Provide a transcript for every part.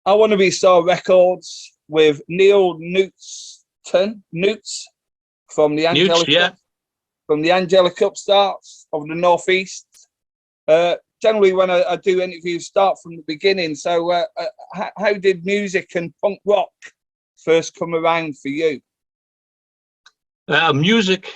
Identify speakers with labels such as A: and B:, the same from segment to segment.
A: I Want to Be Star Records with Neil Newts from the
B: Newts,
A: Angelic
B: yeah.
A: from the Angelic Upstarts of the Northeast. Generally, when I do interviews, start from the beginning. So, how did music and punk rock first come around for you?
B: Music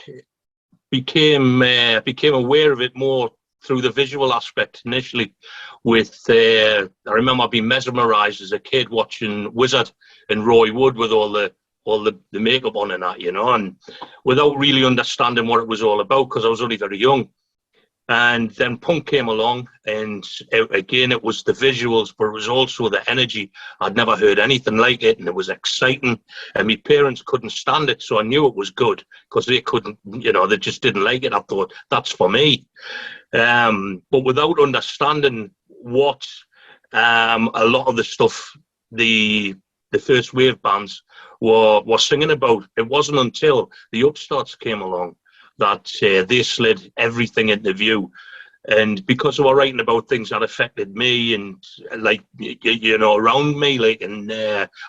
B: became aware of it more through the visual aspect initially. With I remember being mesmerised as a kid watching Wizard and Roy Wood with all the makeup on and that, and without really understanding what it was all about because I was only very young. And then punk came along, and again, it was the visuals, but it was also the energy. I'd never heard anything like it, and it was exciting. And my parents couldn't stand it, so I knew it was good because they couldn't, they just didn't like it. I thought, that's for me. But without understanding what a lot of the stuff the first wave bands were singing about, it wasn't until the Upstarts came along that they slid everything into view. And because they were writing about things that affected me and around me, and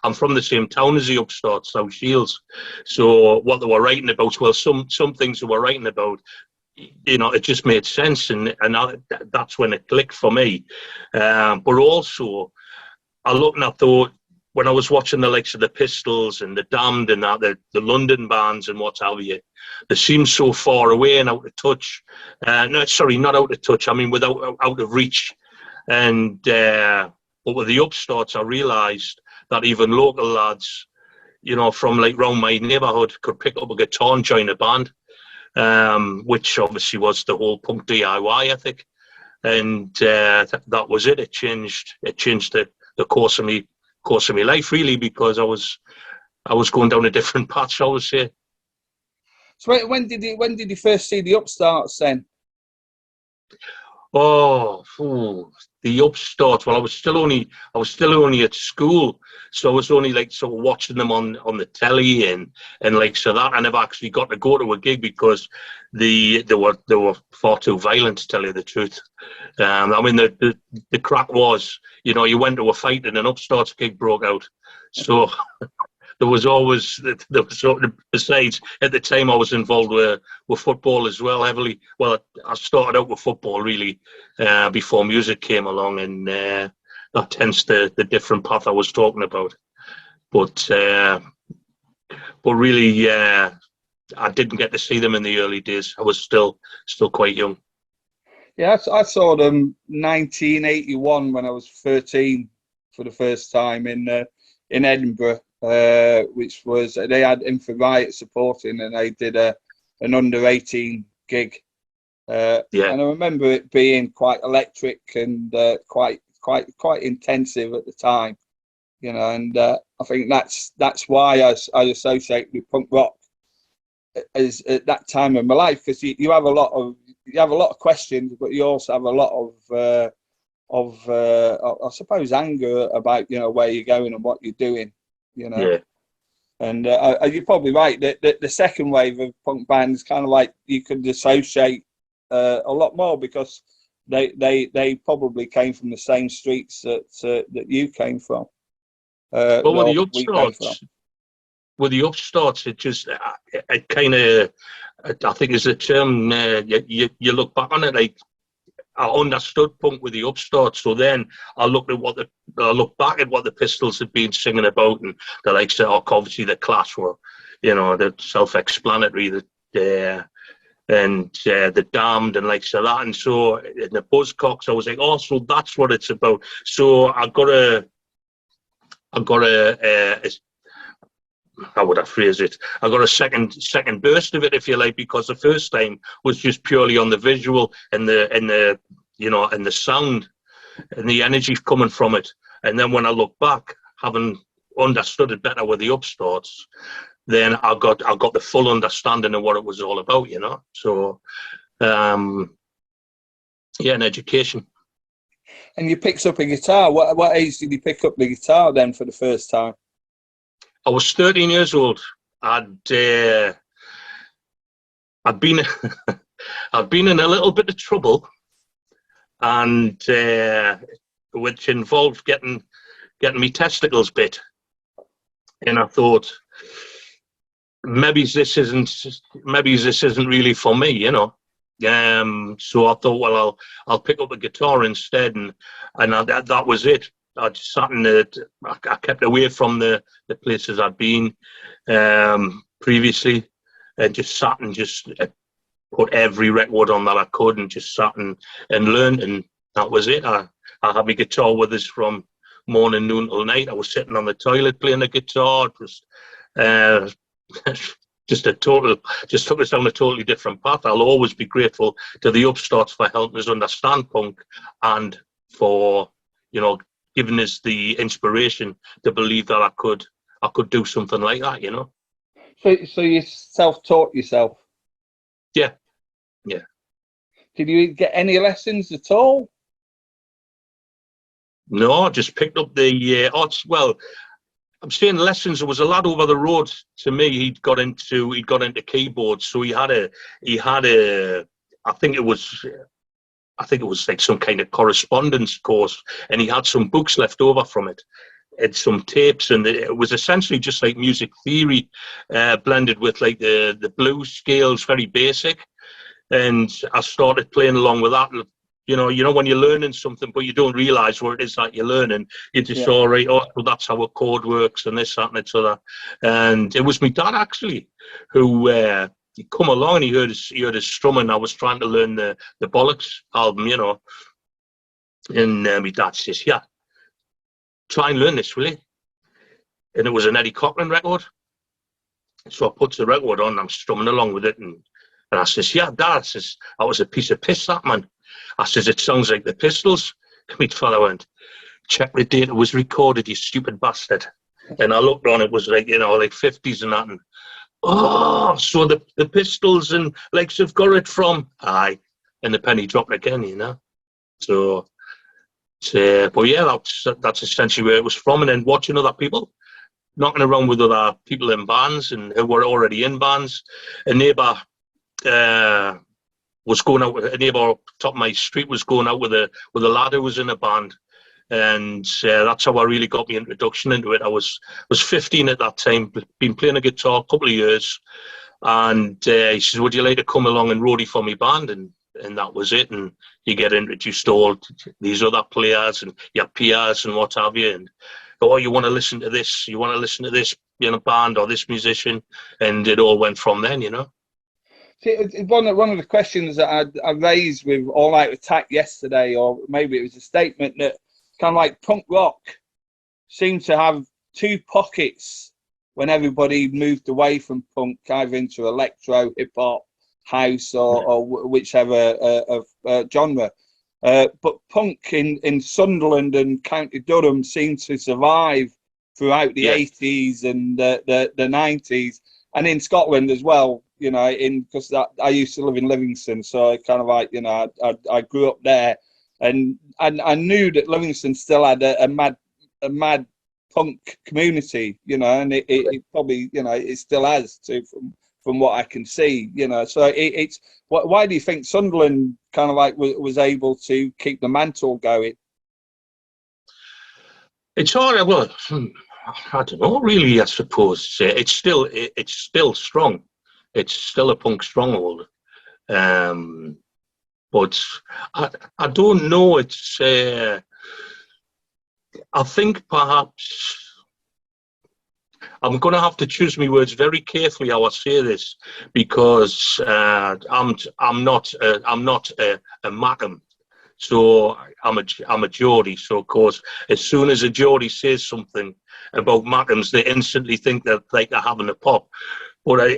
B: I'm from the same town as the Upstarts, South Shields. So what they were writing about, well, some things they were writing about, it just made sense, and that's when it clicked for me. But also, I looked and I thought, when I was watching the likes of the Pistols and the Damned and that, the London bands and what have you, they seem so far away and out of touch. No, sorry, not out of touch. I mean, out of reach. And but with the Upstarts, I realised that even local lads, from like round my neighbourhood, could pick up a guitar and join a band, which obviously was the whole punk DIY ethic. And that was it. It changed the course of my life, really, because I was going down a different path, shall we say.
A: So when did you first see the Upstarts then?
B: The Upstarts. Well, I was still only at school, so I was only like sort of watching them on the telly and like so that. I never actually got to go to a gig because they were far too violent, to tell you the truth. I mean, the crack was, you went to a fight and an Upstarts gig broke out, so. There was sort of, besides, at the time I was involved with football as well, heavily. Well, I started out with football really before music came along, and that tends the different path I was talking about. But really, I didn't get to see them in the early days. I was still quite young.
A: Yeah, I saw them 1981 when I was 13 for the first time in Edinburgh. Which was, they had Infra Riot supporting, and they did an under-18 gig. And I remember it being quite electric and quite intensive at the time, and I think that's why I associate with punk rock as at that time of my life, because you have a lot of questions, but you also have a lot of I suppose anger about where you're going and what you're doing.
B: Yeah.
A: And you're probably right that the second wave of punk bands kind of like you could associate a lot more because they probably came from the same streets that you came from.
B: Well, with the Upstarts, it just it kind of, I think is the term. You look back on it like, I understood punk with the Upstarts, so then I look back at what the Pistols had been singing about, and the likes of obviously the Clash were, the self-explanatory, and the Damned and like so that, and so in the Buzzcocks, I was like, oh, so that's what it's about. So I got a how would I phrase it? I got a second burst of it, if you like, because the first time was just purely on the visual and the sound and the energy coming from it. And then when I look back, having understood it better with the Upstarts, then I got the full understanding of what it was all about, So, an education.
A: And you picked up a guitar. What age did you pick up the guitar then for the first time?
B: I was 13 years old. I'd been I'd been in a little bit of trouble, and which involved getting getting me testicles bit, and I thought maybe this isn't really for me, you know. So I thought, well, I'll pick up a guitar instead, and that was it. I just sat in I kept away from the places I'd been previously, and just sat and just put every record on that I could, and just sat and learned, and that was it. I had my guitar with us from morning, noon till night. I was sitting on the toilet playing the guitar. Just took us down a totally different path. I'll always be grateful to the Upstarts for helping us understand punk, and for, you know, giving us the inspiration to believe that I could do something like that, you know.
A: So you self-taught yourself?
B: Yeah.
A: Did you get any lessons at all?
B: No, I just picked up the well, I'm saying lessons. There was a lad over the road to me. He'd got into keyboards, so he had a. I think it was like some kind of correspondence course, and he had some books left over from it, and some tapes, and it was essentially just like music theory, blended with like the blues scales, very basic. And I started playing along with that. You know, when you're learning something, but you don't realise what it is that you're learning, you just saw, right, oh, well, that's how a chord works, and this, that, and it's other. And it was my dad, actually, who he come along, and he heard his strumming. I was trying to learn the Bollocks album, you know. And my dad says, yeah, try and learn this, will you? And it was an Eddie Cochran record. So I put the record on, I'm strumming along with it, and I says, yeah, Dad, I says, that was a piece of piss, that, man. I says, it sounds like the Pistols. My father went, check the date it was recorded, you stupid bastard. And I looked on, it was like, you know, like 50s and that. And, oh, so the Pistols and Lakes have got it from. Aye. And the penny dropped again, you know. So, but yeah, that's essentially where it was from. And then watching other people, knocking around with other people in bands and who were already in bands. A neighbour was going out. A neighbour up top of my street was going out with a lad who was in a band, and that's how I really got my introduction into it. I was 15 at that time, been playing a guitar a couple of years, and he says, "Would you like to come along and roadie for my band?" And that was it. And you get introduced to all these other players and your peers and what have you. And oh, you want to listen to this? You want to listen to this, you know, band or this musician? And it all went from then, you know.
A: See, one of the questions that I raised with All Out Attack yesterday, or maybe it was a statement, that kind of like punk rock seemed to have two pockets when everybody moved away from punk, either into electro, hip hop, house, or whichever genre. But punk in Sunderland and County Durham seemed to survive throughout the 80s and the 90s, and in Scotland as well. You know, because I used to live in Livingston, so I kind of like, you know, I grew up there, and I knew that Livingston still had a mad punk community, you know, and it probably, you know, it still has too, from what I can see, you know. So it's why do you think Sunderland kind of like was able to keep the mantle going?
B: It's hard. Well, I don't know, really. I suppose it's still strong. It's still a punk stronghold, but I don't know. It's I think perhaps I'm going to have to choose my words very carefully how I say this, because I'm not a Mackem, so I'm a Geordie. So of course, as soon as a Geordie says something about Mackems, they instantly think that like they're having a pop. But I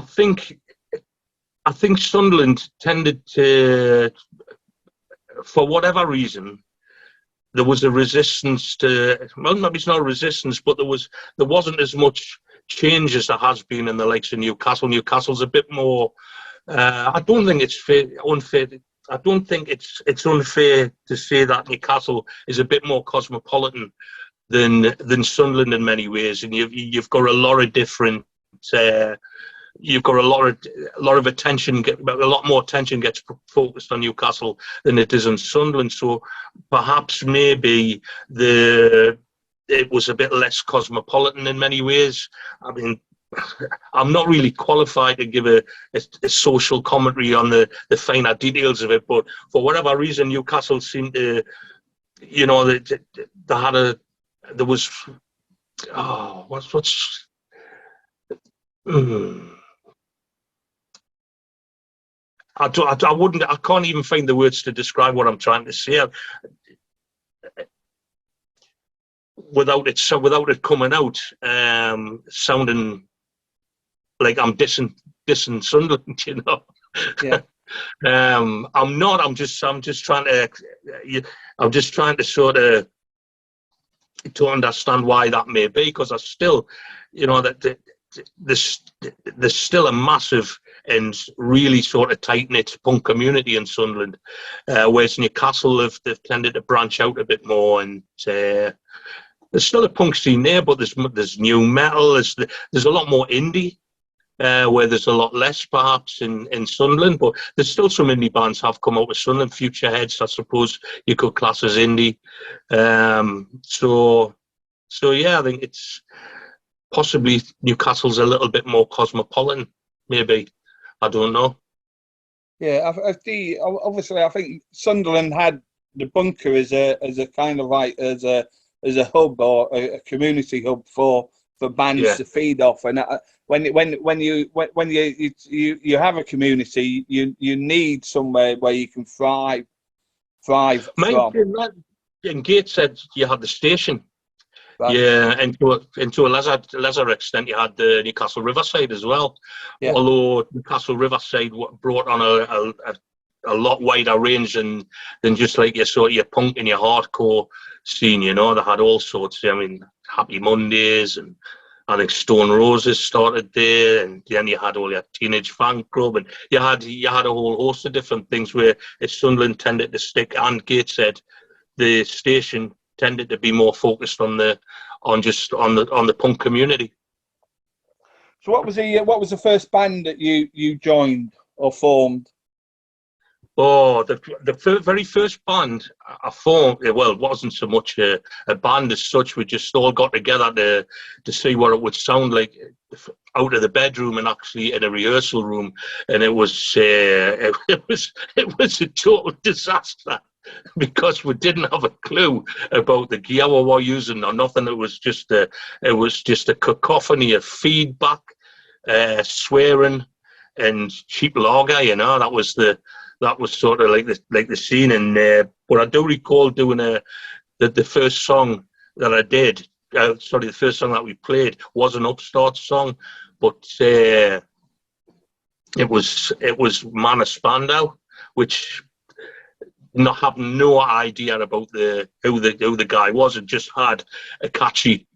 B: think Sunderland tended to, for whatever reason, there was a resistance to, well, maybe it's not a resistance, but there wasn't as much change as there has been in the likes of Newcastle. Newcastle's a bit more, I don't think it's unfair. I don't think it's unfair to say that Newcastle is a bit more cosmopolitan than Sunderland in many ways, and you've got a lot of different you've got a lot of attention, a lot more attention gets focused on Newcastle than it is on Sunderland. So perhaps maybe it was a bit less cosmopolitan in many ways. I mean, I'm not really qualified to give a social commentary on the finer details of it, but for whatever reason, Newcastle seemed to, you know, there was, oh, what's, I can't even find the words to describe what I'm trying to say without it coming out, sounding like I'm dissing Sunderland, you know.
A: Yeah.
B: I'm not. I'm just trying to sort of to understand why that may be, because I still, you know, that there's still a massive and really sort of tight-knit punk community in Sunderland, whereas Newcastle they've tended to branch out a bit more, and there's still a punk scene there, but there's new metal, there's a lot more indie, where there's a lot less perhaps in Sunderland, but there's still some indie bands have come out of Sunderland. Future Heads, I suppose you could class as indie. So yeah, I think it's possibly Newcastle's a little bit more cosmopolitan, maybe. I don't know.
A: Yeah, obviously I think Sunderland had the Bunker as a kind of like as a hub or a community hub for bands to feed off, and when you have a community, you need somewhere where you can thrive from.
B: And Gates said you had the station.
A: Right.
B: Yeah, and to a lesser extent, you had the Newcastle Riverside as well. Yeah. Although Newcastle Riverside brought on a lot wider range than just like your punk and your hardcore scene. You know, they had all sorts. I mean, Happy Mondays, and I think Stone Roses started there, and then you had all your Teenage Fan Club, and you had a whole host of different things where Sunderland tended to stick. And Gates said the station tended to be more focused on the punk community.
A: So what was the first band that you joined or formed?
B: Oh, the very first band I formed, well, it wasn't so much a band as such. We just all got together to see what it would sound like out of the bedroom and actually in a rehearsal room, and it was a total disaster, because we didn't have a clue about the gear we were using or nothing. It was just a cacophony of feedback, swearing, and cheap lager. You know, that was sort of like the scene. And but I do recall doing the first song that I did. The first song that we played was an Upstarts song, but it was Mana Spandau, which. Not having no idea about who the guy was. It just had a catchy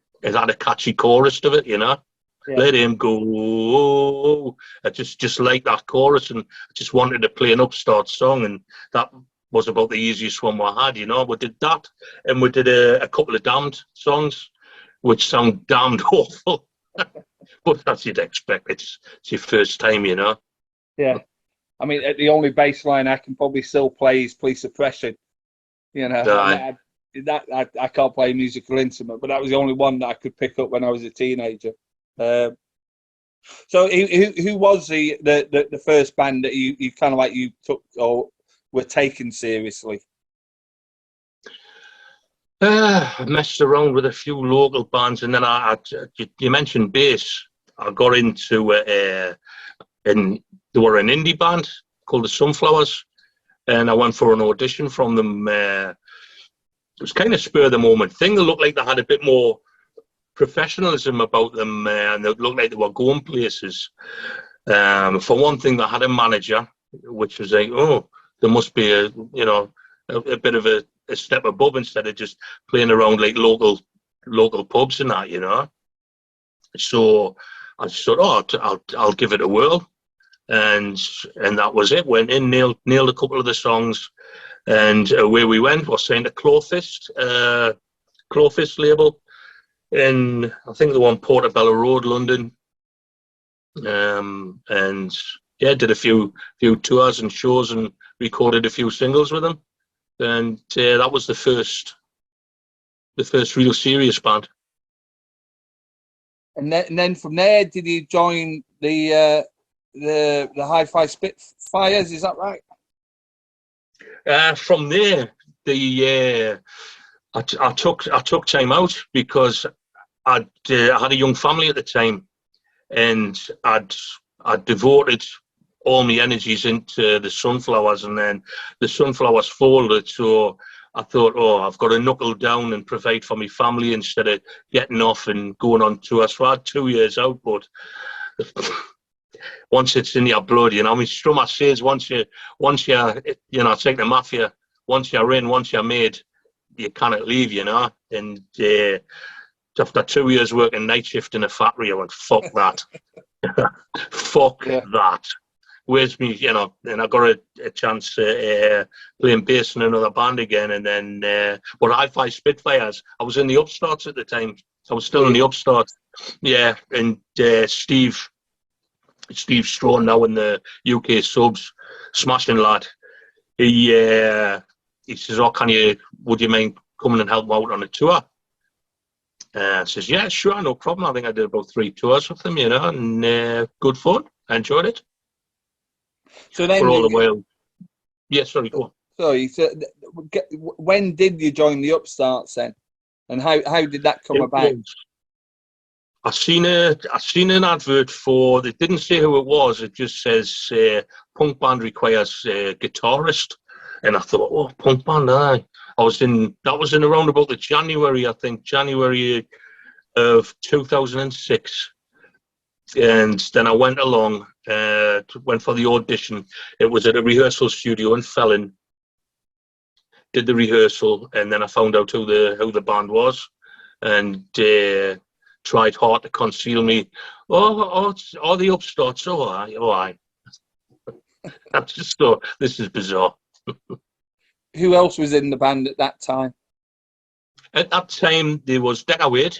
B: chorus to it, you know. Yeah. Let him go. I just like that chorus, and I just wanted to play an Upstart song, and that was about the easiest one we had, you know. We did that, and we did a couple of Damned songs, which sound damned awful, but as you'd expect, it's your first time, you know.
A: Yeah. I mean, the only bass line I can probably still play is Police Oppression. You know, I can't play a musical instrument, but that was the only one that I could pick up when I was a teenager. So, who was the first band that you kind of like you took or were taken seriously?
B: I messed around with a few local bands, and then you mentioned bass. I got into and they were an indie band called the Sunflowers, and I went for an audition from them. It was kind of spur of the moment thing. They looked like they had a bit more professionalism about them, and they looked like they were going places. For one thing, they had a manager, which was like, oh, there must be a bit of a step above, instead of just playing around like local pubs and that, you know. So I just thought, I'll give it a whirl, and that was it. Went in, nailed a couple of the songs, and away we went. We're signed to Clawfist label, and I think the one Portobello Road, London. and yeah, did a few tours and shows and recorded a few singles with them, and that was the first real serious band.
A: And then from there, did you join the Hi-Fi Spitfires? Is that right?
B: From there, I took time out because I had a young family at the time, and I'd devoted all my energies into the sunflowers, and then the sunflowers folded. So I thought, oh, I've got to knuckle down and provide for my family instead of getting off and going on tour. So I had 2 years out, but once it's in your blood, I mean, Strummer says once you're, it's like the mafia. Once you're in, once you're made, you cannot leave, And after 2 years working night shift in a factory, I went, fuck that. Fuck that. Where's me, and I got a chance playing bass in another band again. And then, but Hi-Fi Spitfires, I was in the Upstarts at the time. I was still in the Upstarts. Yeah. And Steve Strawn, now in the UK subs, smashing lad. He says, oh, would you mind coming and help out on a tour? Says, yeah, sure, no problem. I think I did about 3 tours with them, and good fun. I enjoyed it.
A: So then,
B: for all the while. Yeah, sorry, go on.
A: Sorry. So when did you join the Upstarts then, and how did that come about?
B: I seen an advert for. It didn't say who it was. It just says punk band requires a guitarist, and I thought, oh, punk band, aye. That was in around about the January of 2006. And then I went along, went for the audition. It was at a rehearsal studio in Felling. Did the rehearsal, and then I found out who the band was, and tried hard to conceal me. Oh, the Upstarts. Oh, aye. I just thought, this is bizarre.
A: Who else was in the band at that time?
B: At that time, there was Decker Wade.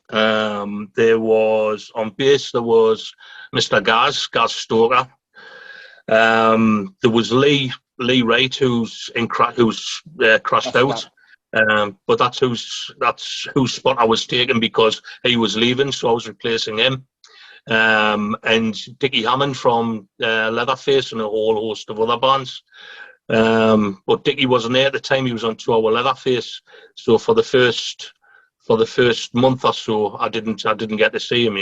B: There was on bass. There was Mr. Gaz Stoker. There was Lee Wright, who's crashed out. But that's whose spot I was taking because he was leaving, so I was replacing him. And Dickie Hammond from Leatherface and a whole host of other bands. But Dickie wasn't there at the time. He was on tour with Leatherface. So for the first month or so, I didn't get to see him,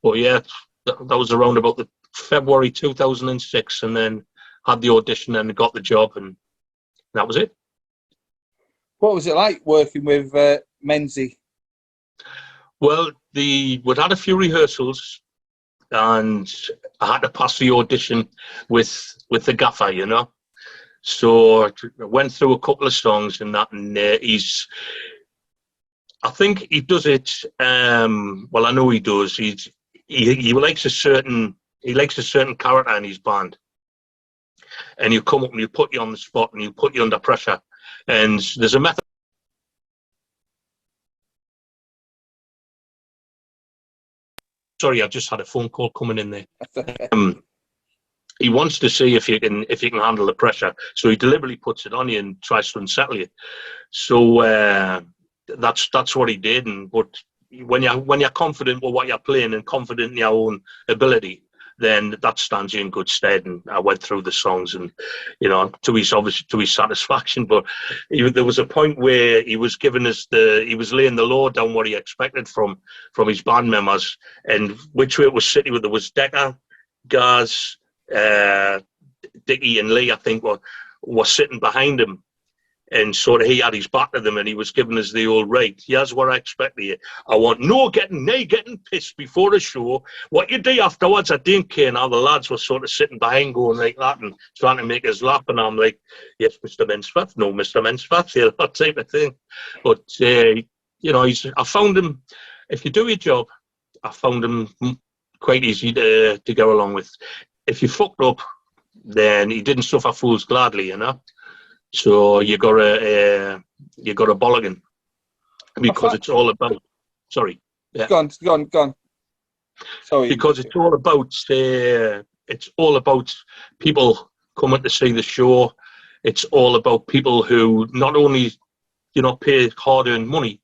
B: But yeah, that was around about the February 2006, and then had the audition and got the job, and that was it.
A: What was it like working with Mensi?
B: Well, we'd had a few rehearsals, and I had to pass the audition with the gaffer, So I went through a couple of songs and that, and I think he does it. Well, I know he does. He likes a certain character in his band, and you come up and you put you on the spot and you put you under pressure. And there's a method. Sorry, I just had a phone call coming in there. He wants to see if you can handle the pressure, so he deliberately puts it on you and tries to unsettle you. So that's what he did. But when you're confident with what you're playing and confident in your own ability, then that stands you in good stead. And I went through the songs, and to his satisfaction. But there was a point where he was laying the law down what he expected from his band members, and which way it was sitting with. There was Decker, Gaz, Dickie, and Lee, I think, were sitting behind him. And sort of he had his back to them, and he was giving us the old right. Here's what I expect of you. I want no getting pissed before a show. What you do afterwards, I didn't care. And all the lads were sort of sitting behind going like that and trying to make us laugh. And I'm like, yes, Mr. Mensforth. No, Mr. Mensforth. Yeah, that type of thing. But, I found him, if you do your job, I found him quite easy to go along with. If you fucked up, then he didn't suffer fools gladly, So you got a bolligan because it's all about. Sorry. Yeah.
A: Go on. Sorry.
B: because it's all about people coming to see the show. It's all about people who not only pay hard-earned money,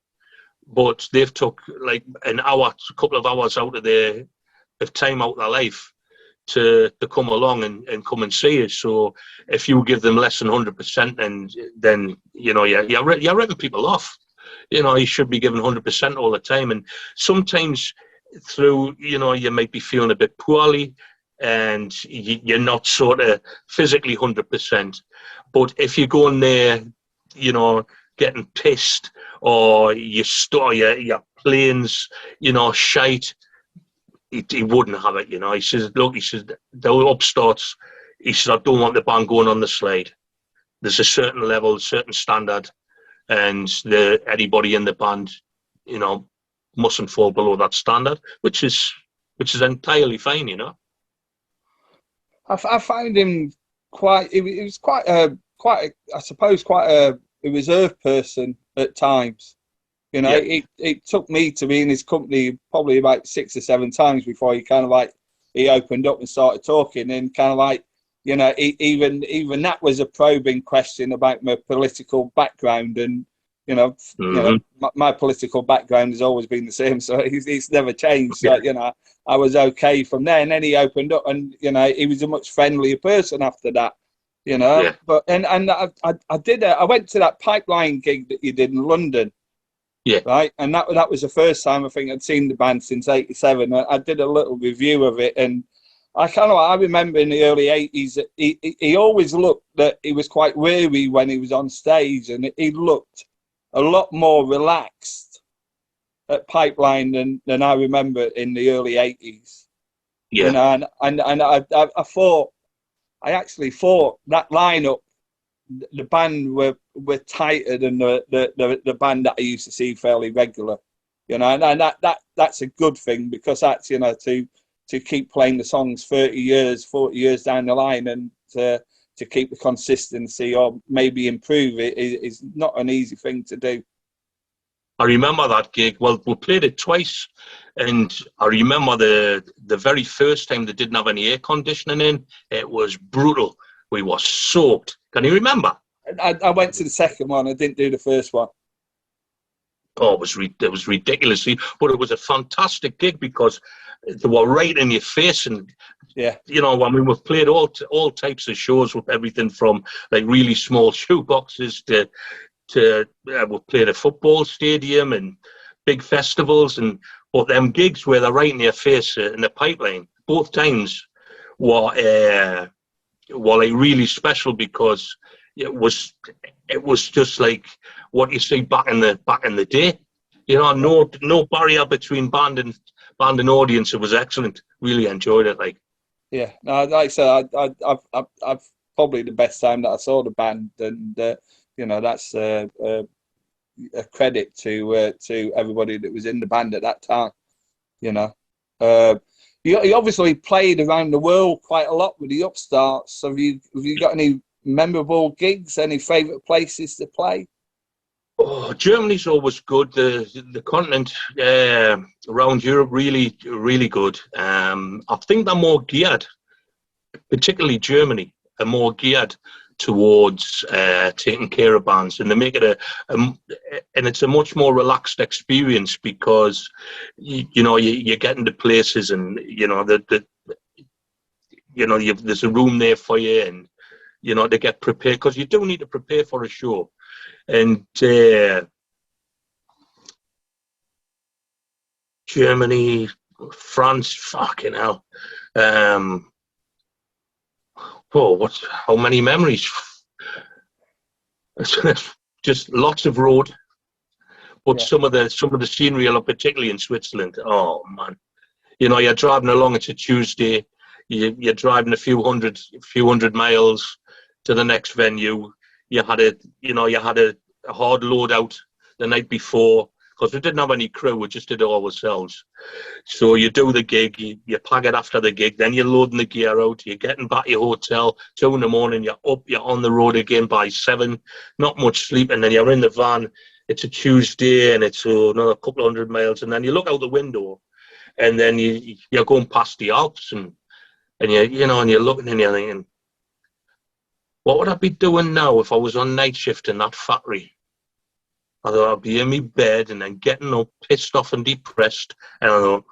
B: but they've took like an hour, a couple of hours out of time out of their life to come along and come and see us. So if you give them less than 100%, and then you're ripping people off. You should be given 100% all the time. And sometimes through you might be feeling a bit poorly, and you're not sort of physically 100%. But if you go in there, getting pissed, or you store your planes, shite, he wouldn't have it. He says, look, the Upstarts, he says, I don't want the band going on the slide. There's a certain level, a certain standard, and anybody in the band, mustn't fall below that standard, which is entirely fine.
A: I find him quite. He was quite a reserved person at times. It took me to be in his company probably about 6 or 7 times before he opened up and started talking, and even that was a probing question about my political background, and my political background has always been the same, so it's never changed. So I was okay from there, and then he opened up, and he was a much friendlier person after that. But I went to that Pipeline gig that you did in London.
B: Yeah.
A: Right. And that was the first time I think I'd seen the band since '87. I did a little review of it, and I remember in the early '80s that he always looked that he was quite weary when he was on stage, and he looked a lot more relaxed at Pipeline than I remember in the early '80s.
B: Yeah.
A: And I actually thought that lineup, the band were tighter than the band that I used to see fairly regular, and that's a good thing, because that's to keep playing the songs 40 years down the line, and to keep the consistency or maybe improve it is not an easy thing to do.
B: I remember that gig. Well, we played it twice, and I remember the very first time they didn't have any air conditioning in. It was brutal. We were soaked. Can you remember?
A: I went to the second one. I didn't do the first one.
B: Oh, it was ridiculous. But it was a fantastic gig because they were right in your face, and we've played all types of shows, with everything from like really small shoeboxes to we played a football stadium and big festivals, but them gigs where they're right in your face in the Pipeline, both times were like really special, because it was just like what you see back in the day. No barrier between band and audience. It was excellent. Really enjoyed it.
A: No, like I said, I've probably the best time that I saw the band, and that's a credit to everybody that was in the band at that time. You obviously played around the world quite a lot with the Upstarts. Have you got any memorable gigs? Any favourite places to play?
B: Oh, Germany's always good. The continent around Europe, really, really good. I think they're more geared, particularly Germany, are more geared towards taking care of bands, and they make it and it's a much more relaxed experience, because you're getting to places, and there's a room there for you, and to get prepared, because you do need to prepare for a show. And Germany, France, fucking hell. How many memories? Just lots of road, but some of the scenery, particularly in Switzerland. Oh man, you're driving along. It's a Tuesday. You're driving a few hundred miles to the next venue. You had a hard load out the night before, because we didn't have any crew. We just did it all ourselves. So you do the gig, you pack it after the gig, then you're loading the gear out, you're getting back to your hotel, 2 a.m, you're up, you're on the road again by 7, not much sleep, and then you're in the van. It's a Tuesday, and it's another couple of 100 miles, and then you look out the window, and then you're going past the Alps, and you're looking and you're thinking, what would I be doing now if I was on night shift in that factory? I thought I'd be in my bed and then getting up, pissed off and depressed, and I thought,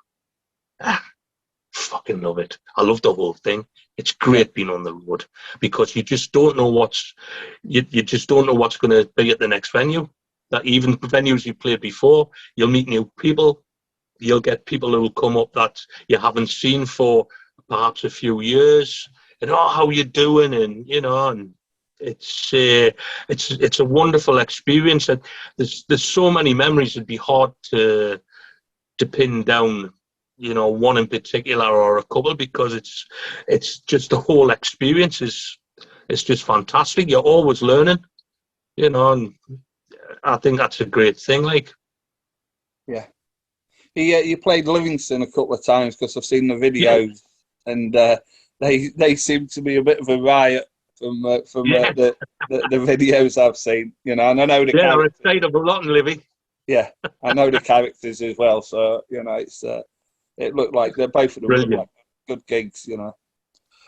B: fucking love it. I love the whole thing. It's great being on the road because you just don't know what's going to be at the next venue. That even venues you played before, you'll meet new people. You'll get people who will come up that you haven't seen for perhaps a few years, and how you doing? And and it's a wonderful experience. And there's so many memories. It'd be hard to pin down, one in particular or a couple, because it's just the whole experience is just fantastic. You're always learning, and I think that's a great thing. Like,
A: yeah. You played Livingston a couple of times because I've seen the videos, and they seem to be a bit of a riot from the videos I've seen. And I know the
B: they're
A: characters.
B: a state of a lot in Livy.
A: Yeah, I know the characters as well. So it's it looked like they're both of them look like good gigs.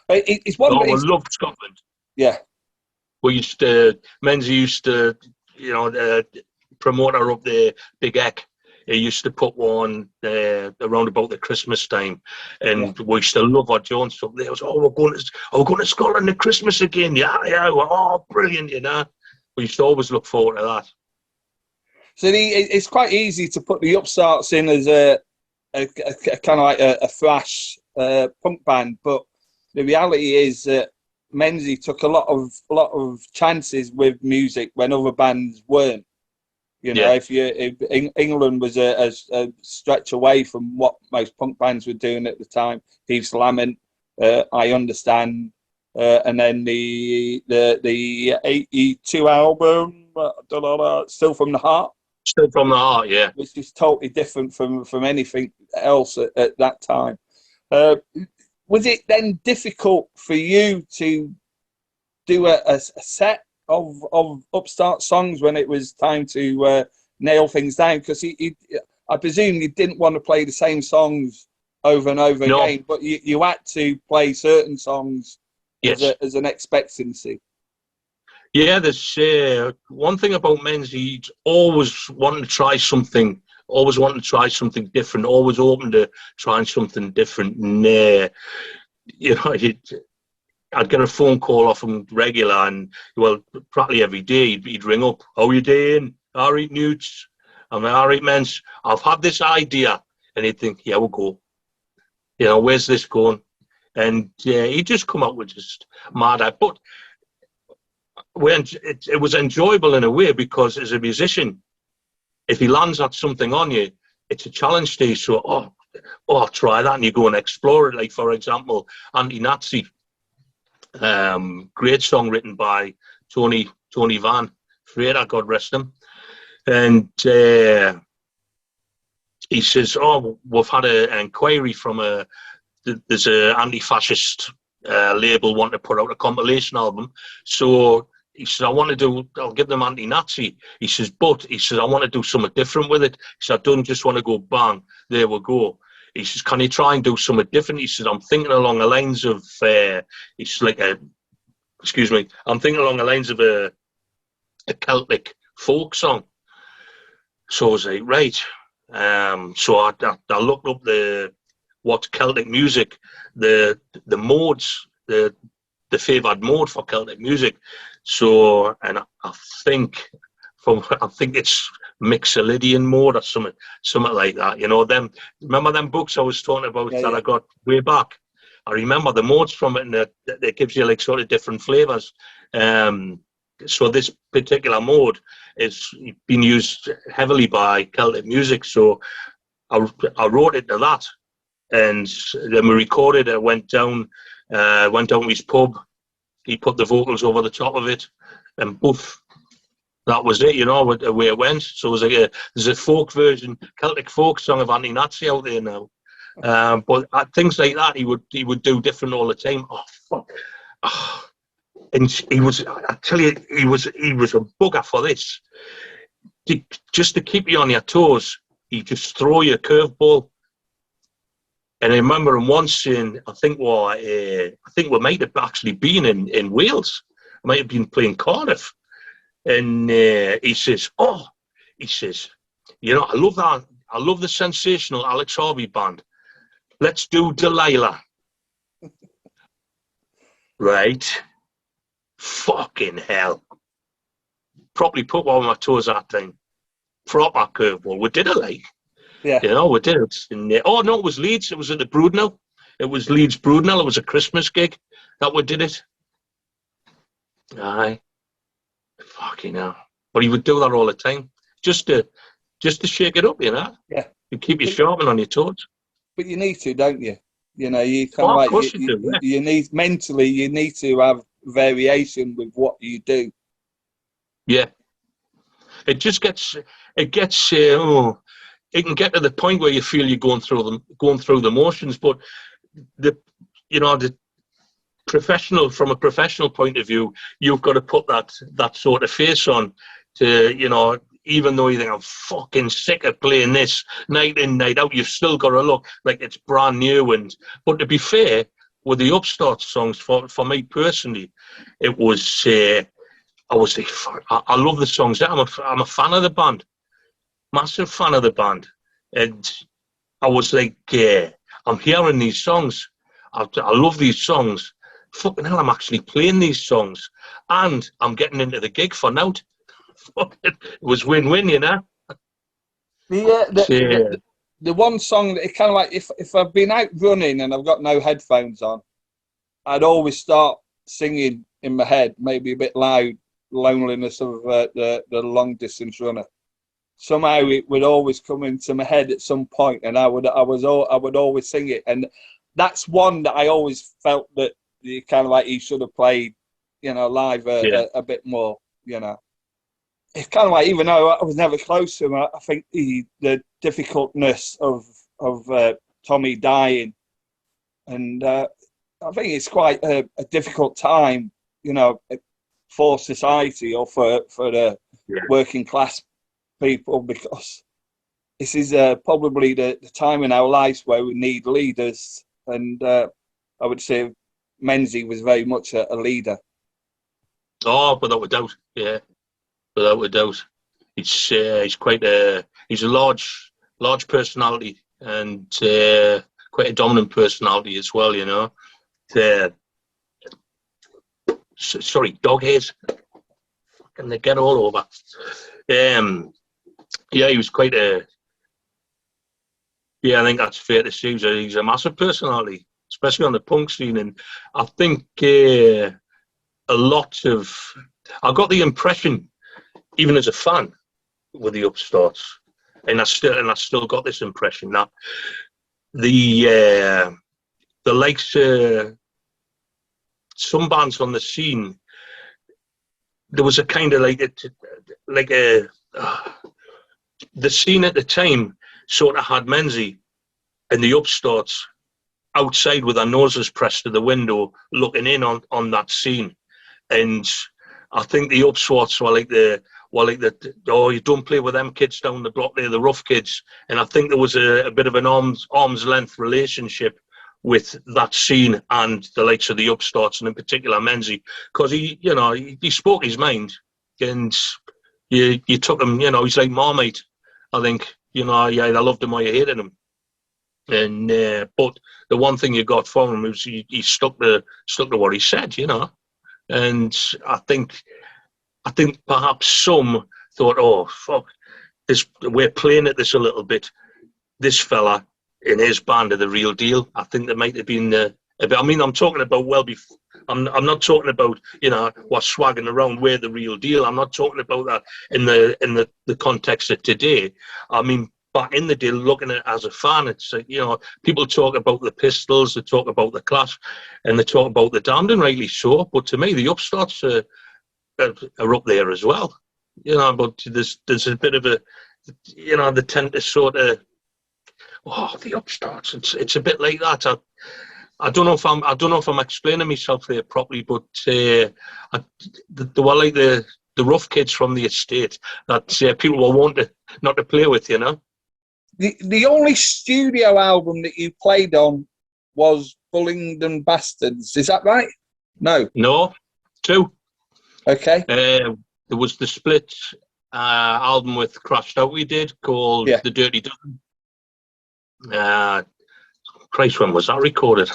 A: It's one.
B: I love Scotland.
A: Yeah,
B: Menzi used to, the promoter up there, Big Eck. He used to put one around about the Christmas time, and we used to love our Jones up there. We're going to Scotland at Christmas again. Yeah. Brilliant, We used to always look forward to that.
A: So it's quite easy to put the Upstarts in as a kind of like a thrash punk band, but the reality is that Menzi took a lot of chances with music when other bands weren't. If England was a stretch away from what most punk bands were doing at the time, Peace Lament, I Understand, and then the 82 album, Still From the Heart.
B: Still From the Heart, yeah.
A: Which is totally different from anything else at that time. Was it then difficult for you to do a set of Upstart songs when it was time to nail things down? Because I presume you didn't want to play the same songs over and over again, but you had to play certain songs as an expectancy.
B: Yeah, there's one thing about Menzi. He's always wanting to try something, different, always open to trying something different. And, I'd get a phone call off him regular, and practically every day he'd ring up. How you doing? All right, Newts. I'm like, all right, Mens. I've had this idea, and he'd think, yeah, we'll go. Where's this going? And he'd just come up with just mad. But it was enjoyable in a way, because as a musician, if he lands at something on you, it's a challenge to you. So, I'll try that, and you go and explore it. Like, for example, Anti-Nazi. Great song written by Tony Van Frater, God rest him. And he says, we've had an inquiry from there's an anti-fascist label wanting to put out a compilation album. So he says, I'll give them Anti-Nazi. He says, I want to do something different with it. He says, I don't just want to go bang, there we go. He says, can you try and do something different? He says, I'm thinking along the lines of, I'm thinking along the lines of a Celtic folk song. So I was like, right. So I looked up what's Celtic music, the modes, the favoured mode for Celtic music. So, and I think it's Mixolydian mode or something like that. Remember them books I was talking about I got way back? I remember the modes from it, and it gives you like sort of different flavours. So this particular mode is being used heavily by Celtic music. So I wrote it to that, and then we recorded it. Went down to his pub. He put the vocals over the top of it, and poof. That was it, the way it went. So it was like there's a folk version, Celtic folk song of Anti-Nazi out there now. But things like that, he would do different all the time. Oh fuck! And he was a bugger for this. Just to keep you on your toes, he just throw you a curveball. And I remember him once saying, I think we might have actually been in Wales. I might have been playing Cardiff. And he says, I love that. I love the sensational Alex Harvey band. Let's do Delilah. Right? Fucking hell. Probably put one of my toes that time. Proper curveball. We did it like.
A: Yeah.
B: You know, we did it. And, it was Leeds. It was at the Broodnell. It was Leeds Broodnell. It was a Christmas gig that we did it. Aye. Fucking hell. But he would do that all the time. Just to shake it up, you know?
A: Yeah.
B: To keep you sharp and on your toes.
A: But you need to, don't you? You know, you kind
B: Oh,
A: of like,
B: of course you do, yeah.
A: you need, mentally, you need to have variation with what you do.
B: Yeah. It just gets, it can get to the point where you feel you're going through the motions, but the from a professional point of view, you've got to put that sort of face on to, you know, even though you think I'm fucking sick of playing this night in, night out, you've still got to look like it's brand new. But to be fair, with the Upstarts songs, for me personally, it was, I love the songs. I'm a fan of the band, massive fan of the band. And I was like, I'm hearing these songs. I love these songs. Fucking hell, I'm actually playing these songs. And I'm getting into the gig for now. It was win-win, you know?
A: The one song that it kind of like, if I've been out running and I've got no headphones on, I'd always start singing in my head, maybe a bit loud, Loneliness of the Long Distance Runner. Somehow it would always come into my head at some point, and I would always sing it. And that's one that I always felt that you kind of like he should have played, you know, live a bit more, you know. It's kind of like, even though I was never close to him, I think the difficultness of Tommy dying, and I think it's quite a difficult time, you know, for society or for the working class people, because this is probably the time in our lives where we need leaders, and I would say Mensi was very much a leader.
B: Oh, without a doubt, yeah. Without a doubt, he's a large personality, and quite a dominant personality as well. You know, sorry, dog hairs, fucking they get all over. He was quite a. Yeah, I think that's fair to say. He's a massive personality, especially on the punk scene, and I think a lot of. I got the impression, even as a fan, with the Upstarts, and I still got this impression that the likes some bands on the scene, there was a kind of the scene at the time sort of had Mensi and the Upstarts outside with their noses pressed to the window, looking in on that scene, and I think the Upstarts were like you don't play with them kids down the block, they're the rough kids. And I think there was a bit of an arm's length relationship with that scene and the likes of the Upstarts, and in particular Mensi, because he spoke his mind, and you took him, you know, he's like Marmite. I think, you know, you either loved him or you hated him. And but the one thing you got from him was he stuck to what he said, you know. And I think perhaps some thought, oh fuck, this, we're playing at this a little bit. This fella in his band are the real deal. I think there might have been a bit. I mean, I'm talking about well before. I'm not talking about, you know, what's swagging around. We're the real deal. I'm not talking about that in the context of today. I mean, back in the day, looking at it as a fan, it's like, you know, people talk about the Pistols, they talk about the Clash, and they talk about the Damned, and rightly so. But to me, the Upstarts are up there as well, you know. But there's a bit of a, you know, they tend to sort of, oh, the Upstarts. It's a bit like that. I don't know if I'm explaining myself there properly, but they were like the rough kids from the estate that people were wanting not to play with, you know.
A: the only studio album that you played on was Bullingdon Bastards. Is that right?
B: No, 2.
A: Okay.
B: There was the split album with Crashed Out we did called The Dirty Dozen. Christ, when was that recorded?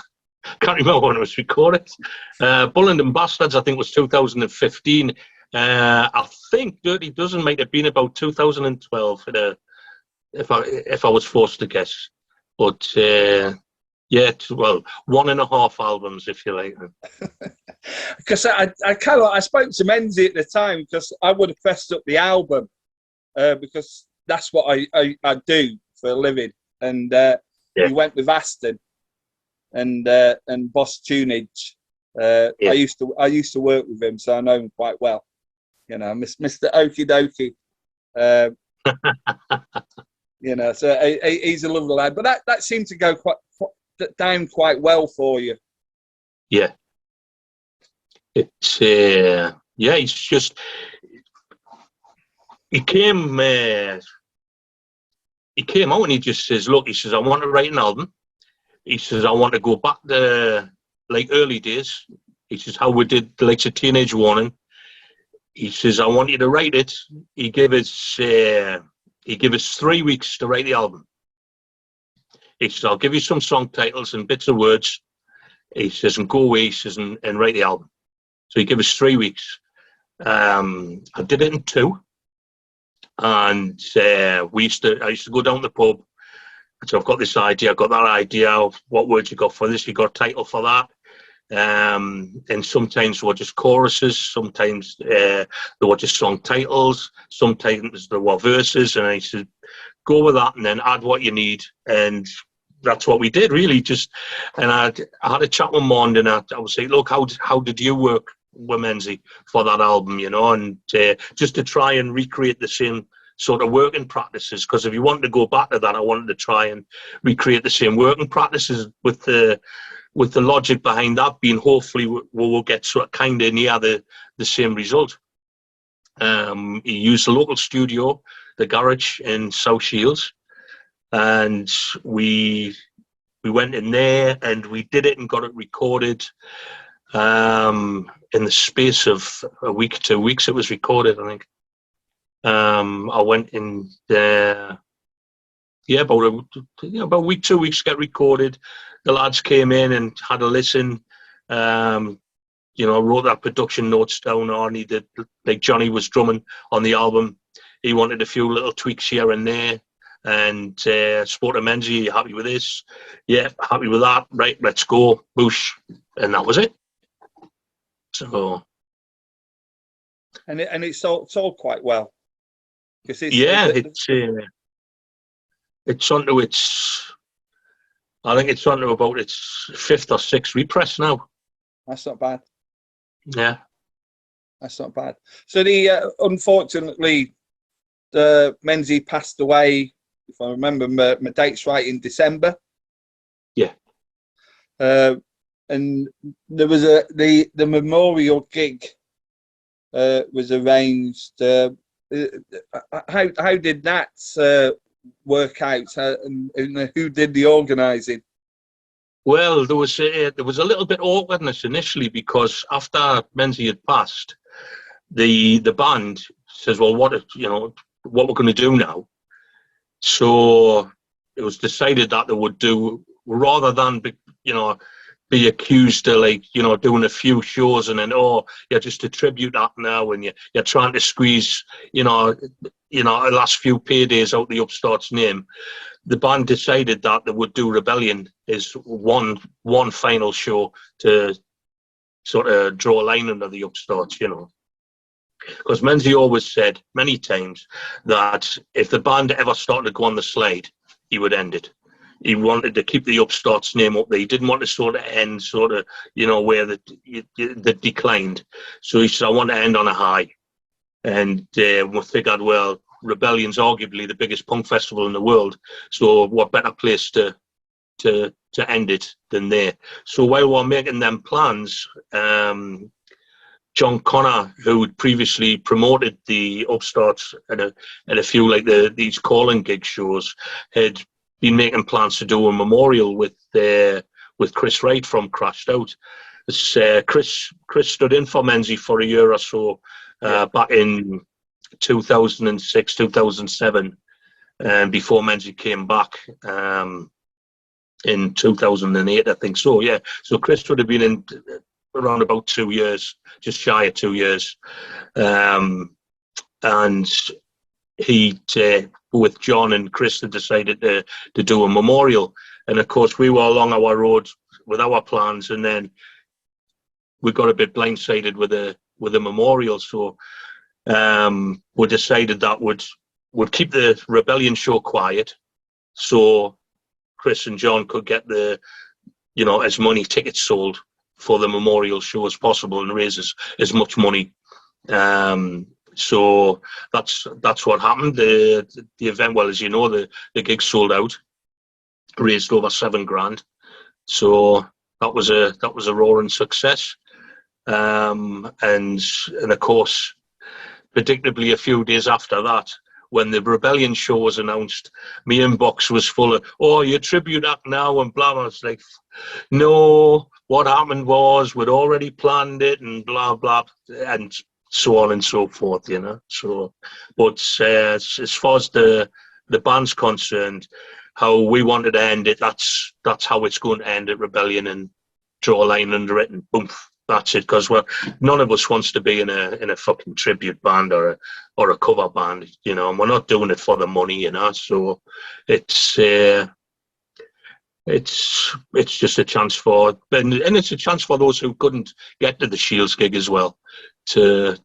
B: Can't remember when it was recorded. Bullingdon Bastards, I think, was 2015. I think Dirty Dozen might have been about 2012, if I was forced to guess. But yeah, well, 1.5 albums, if you like.
A: Because I spoke to Mensi at the time, because I would have pressed up the album because that's what I do for a living, and we went with Aston and Boss Tunage. I used to work with him, so I know him quite well. You know, Mr. Okie Dokie. You know, so he's a lovely lad. But that seemed to go down quite well for you.
B: Yeah. It's he's just he came out and he just says, look, he says, I want to write an album. He says, I want to go back to like early days. He says, how we did the likes of Teenage Warning. He says, I want you to write it. He gave us 3 weeks to write the album. He says, I'll give you some song titles and bits of words. He says, and go away, he says, and write the album. So he gave us 3 weeks. I did it in 2. And I used to go down to the pub. So I've got this idea, I've got that idea. What words you got for this? You got a title for that. And sometimes they were just choruses, sometimes they were just song titles, sometimes there were verses, and I said, go with that and then add what you need. And that's what we did, really. And I had a chat with Mond, and I was like, look, how did you work with Mensi for that album, you know, and just to try and recreate the same sort of working practices, because if you want to go back to that, I wanted to try and recreate the same working practices with the logic behind that being hopefully we'll get sort of kind of near the same result. He used the local studio, the Garage in South Shields, and we went in there and we did it and got it recorded. In the space of a week, 2 weeks, it was recorded, I think. I went in there, about a week, 2 weeks to get recorded. The lads came in and had a listen. Wrote their production notes down on. He did, like Johnny was drumming on the album. He wanted a few little tweaks here and there. And spoke to Mensi, you happy with this? Yeah, happy with that. Right, let's go. Boosh. And that was it. So.
A: And it sold quite well.
B: It's onto its. I think it's onto about its 5th or 6th repress now.
A: That's not bad.
B: Yeah,
A: that's not bad. So unfortunately, Mensi passed away. If I remember my dates right, in December.
B: Yeah.
A: And there was the memorial gig was arranged. How did that work out? And who did the organising?
B: Well, there was a little bit awkwardness initially, because after Mensi had passed, the band says, "Well, what we're going to do now?" So it was decided that they would do, rather than be accused of doing a few shows and then just to tribute that now, and you're trying to squeeze the last few paydays out the Upstarts name. The band decided that they would do Rebellion as one final show to sort of draw a line under the Upstarts, because Mensi always said many times that if the band ever started to go on the slide, he would end it. He wanted to keep the Upstarts name up there. He didn't want to sort of end where the declined. So he said, I want to end on a high. And we figured, well, Rebellion's arguably the biggest punk festival in the world. So what better place to end it than there? So while we're making them plans, John Connor, who had previously promoted the Upstarts at a few like these calling gig shows, had been making plans to do a memorial with Chris Wright from Crashed Out. Chris stood in for Menzi for a year or so back in 2006, 2007, before Menzi came back in 2008, I think. So yeah, so Chris would have been in around about 2 years, just shy of 2 years, and he with John and Chris had decided to do a memorial. And of course we were along our road with our plans, and then we got a bit blindsided with the memorial. So we decided that would keep the Rebellion show quiet, so Chris and John could get as many tickets sold for the memorial show as possible and raise as much money. So that's what happened. The event, well, as you know, the gig sold out, raised over $7,000. So that was a roaring success. And of course, predictably, a few days after that, when the Rebellion show was announced, my inbox was full of, "Oh, your tribute act now," and blah, blah. It's like, no, what happened was we'd already planned it and blah, blah, and so on and so forth, So, but as far as the band's concerned, how we wanted to end it, that's how it's going to end at Rebellion, and draw a line under it, and boom, that's it. Because none of us wants to be in a fucking tribute band or a cover band, and we're not doing it for the money, So it's just a chance and it's a chance for those who couldn't get to the Shields gig as well to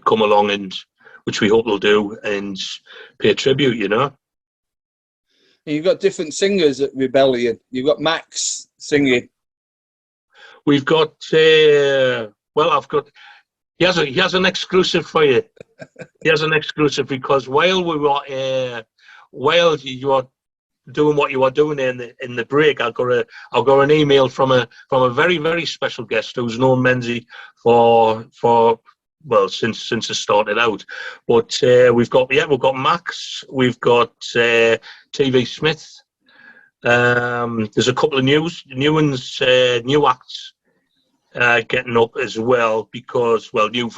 B: come along, and which we hope they'll do, and pay tribute,
A: You've got different singers at Rebellion. You've got Max singing.
B: We've got I've got. He has an exclusive for you. He has an exclusive, because while you were doing what you were doing in the break, I got an email from a very, very special guest who's known Menzi for since it started out. But we've got Max, we've got TV Smith. There's a couple of new acts getting up as well, because new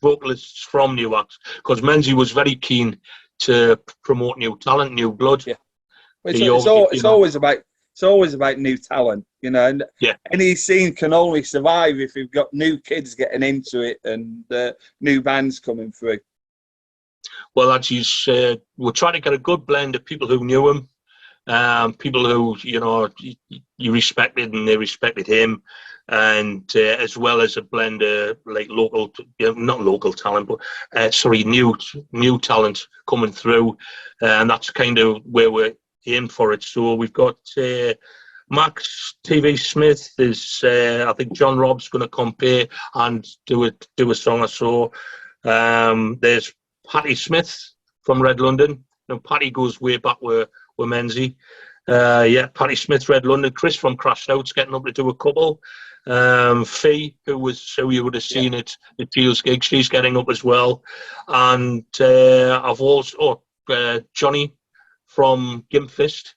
B: vocalists from new acts, because Menzi was very keen to promote new talent, new blood.
A: Yeah, it's always about new talent, and any scene can only survive if you've got new kids getting into it and new bands coming through.
B: Well, as you said, we're trying to get a good blend of people who knew him, people who you respected and they respected him, and as well as a blend of like local, not local talent, but new talent coming through, and that's kind of where we're aimed for it. So we've got Max, TV Smith. There's I think John Robb's going to compare and do a song or so. There's Patty Smith from Red London. Patty goes way back with Menzi. Patty Smith, Red London. Chris from Crashed Out's getting up to do a couple. Fee, who you would have seen at the Teals gig, she's getting up as well. And I've also Johnny from Gimpfist.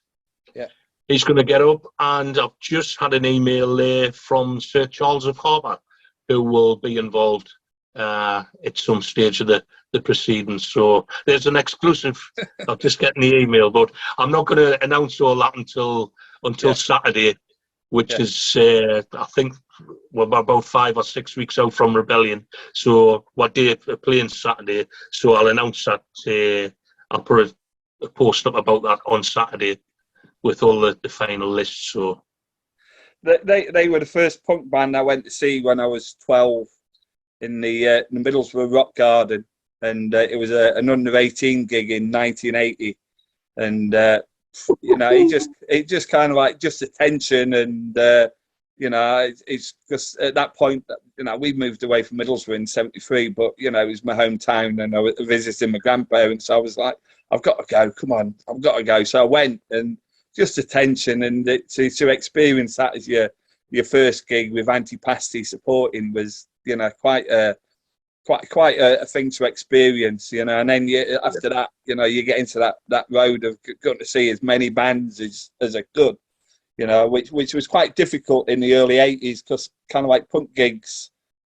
B: Yeah, he's going to get up. And I've just had an email there from Sir Charles of Harper, who will be involved at some stage of the proceedings. So there's an exclusive. I'm just getting the email, but I'm not going to announce all that until Saturday, which is I think we're about 5 or 6 weeks out from Rebellion. So what day we're playing Saturday? So I'll announce that. I'll put a post up about that on Saturday with all the final lists. So
A: they were the first punk band I went to see when I was 12 in the Middlesbrough Rock Garden, and it was an under-18 gig in 1980, and it just kind of like just attention, and it's just at that point, we moved away from Middlesbrough in '73, but it was my hometown, and I was visiting my grandparents. So I was like, I've got to go. Come on, I've got to go. So I went, and just attention, and to experience that as your first gig with Antipasti supporting was you know, quite a thing to experience, you know. And then after that, you know, you get into that road of going to see as many bands as I could, you know, which was quite difficult in the early 80s, because kind of like punk gigs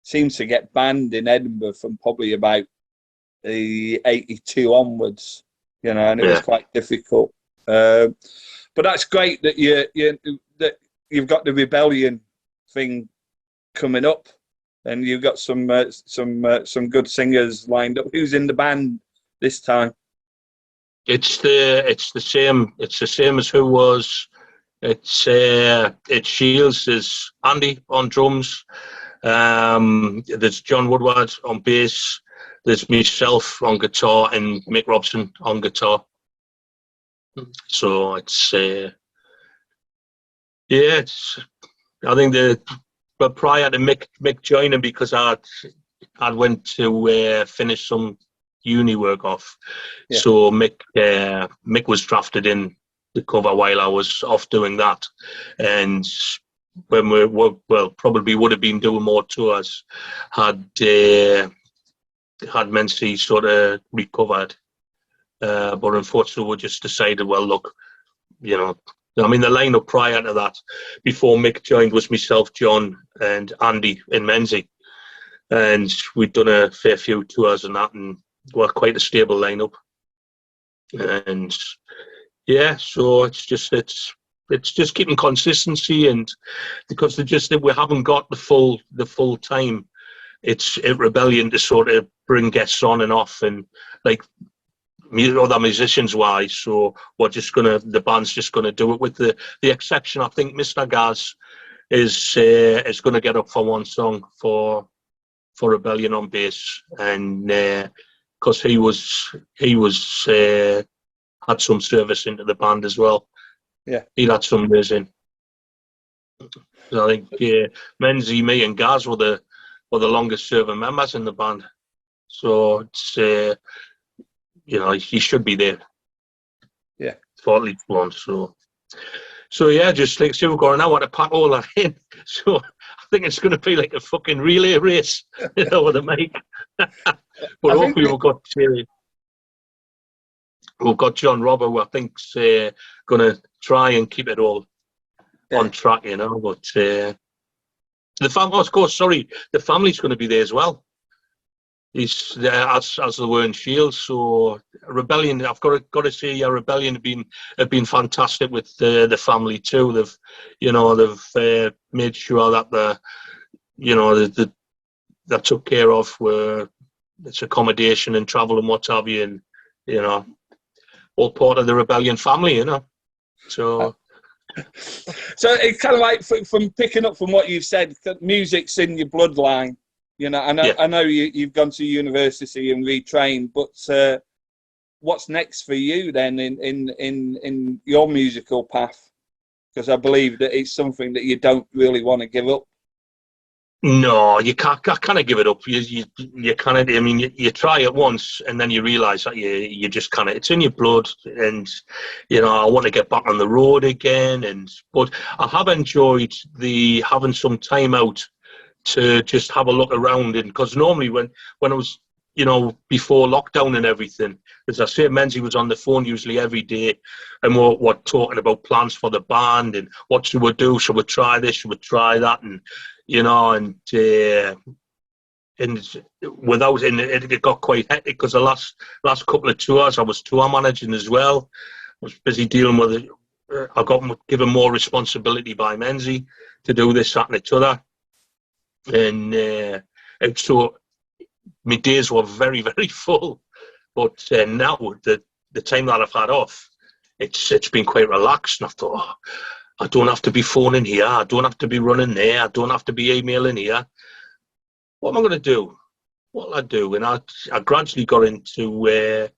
A: seemed to get banned in Edinburgh from probably about the 82 onwards, you know, and it was quite difficult. But that's great that that you've got the Rebellion thing coming up, and you've got some good singers lined up. Who's in the band this time?
B: It's the same. It's the same as who was. It's Shields. There's Andy on drums. There's John Woodward on bass. There's myself on guitar and Mick Robson on guitar. So it's I think but prior to Mick joining, because I went to finish some uni work off, so Mick was drafted in the cover while I was off doing that, and when probably would have been doing more tours had Mensi sort of recovered, but unfortunately we just decided, well, look, you know, I mean, the lineup prior to that, before Mick joined, was myself, John, and Andy and Mensi, and we'd done a fair few tours and that, and we're quite a stable lineup. And so it's just keeping consistency, and because we haven't got the full time, it's a Rebellion to sort of bring guests on and off, and like other musicians wise, so the band's just gonna do it, with the exception, I think Mr. Gaz is gonna get up for one song for Rebellion on bass, and because he had some service into the band as well. He had some years in. So I think Menzi, me and Gaz were the longest serving members in the band, so it's you know, he should be there. For at least one. So just like, see, we're going, I want to pack all that in. So I think it's going to be like a fucking relay race, you know, with the mic. But hopefully we've got John Robber, who I think's going to try and keep it all on track, you know. But the family's going to be there as well. He's there as they were in Shields. So Rebellion, I've got to say, Rebellion have been fantastic with the family too. They've made sure that they're took care of, where it's accommodation and travel and what have you, and you know, all part of the Rebellion family, you know. So
A: it's kind of like, from picking up from what you've said, music's in your bloodline. You know, I know you've gone to university and retrained, but what's next for you then in your musical path? Because I believe that it's something that you don't really want to give up.
B: No, you can't kind of give it up. You kind of, I mean, you try it once and then you realise that you just kind of, it's in your blood, and you know, I want to get back on the road again. But I have enjoyed having some time out to just have a look around, and because normally when it was, you know, before lockdown and everything, as I say, Menzi was on the phone usually every day, and we're talking about plans for the band and what should we do, should we try this, should we try that, and you know, and it got quite hectic, because the last couple of tours I was tour managing as well. I was busy dealing with it. I got given more responsibility by Menzi to do this, that and the other. And so my days were very, very full. But now the time that I've had off, it's been quite relaxed. And I thought, I don't have to be phoning here. I don't have to be running there. I don't have to be emailing here. What am I going to do? What will I do? And I gradually got into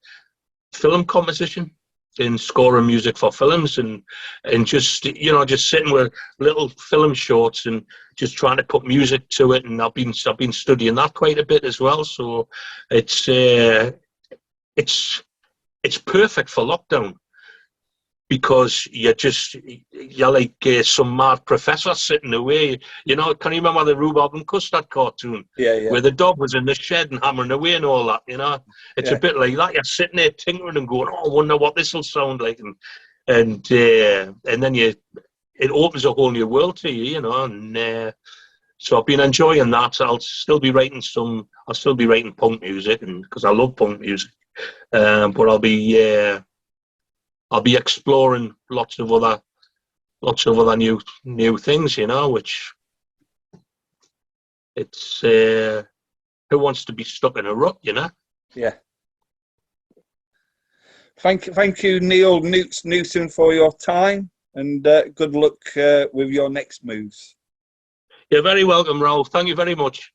B: film composition and scoring music for films, and just, you know, just sitting with little film shorts and just trying to put music to it. And I've been studying that quite a bit as well. So it's perfect for lockdown. because you're like some mad professor sitting away. You know, can you remember the Rhubarb and Custard cartoon?
A: Yeah.
B: Where the dog was in the shed and hammering away and all that, you know? It's a bit like that. You're sitting there tinkering and going, oh, I wonder what this will sound like. And then it opens a whole new world to you, you know? And so I've been enjoying that. I'll still be writing punk music, and because I love punk music. But I'll be exploring lots of other new things, you know, which it's who wants to be stuck in a rut, you know?
A: Yeah. Thank you, Neil Newton, for your time, and good luck with your next moves.
B: You're very welcome, Ralph. Thank you very much.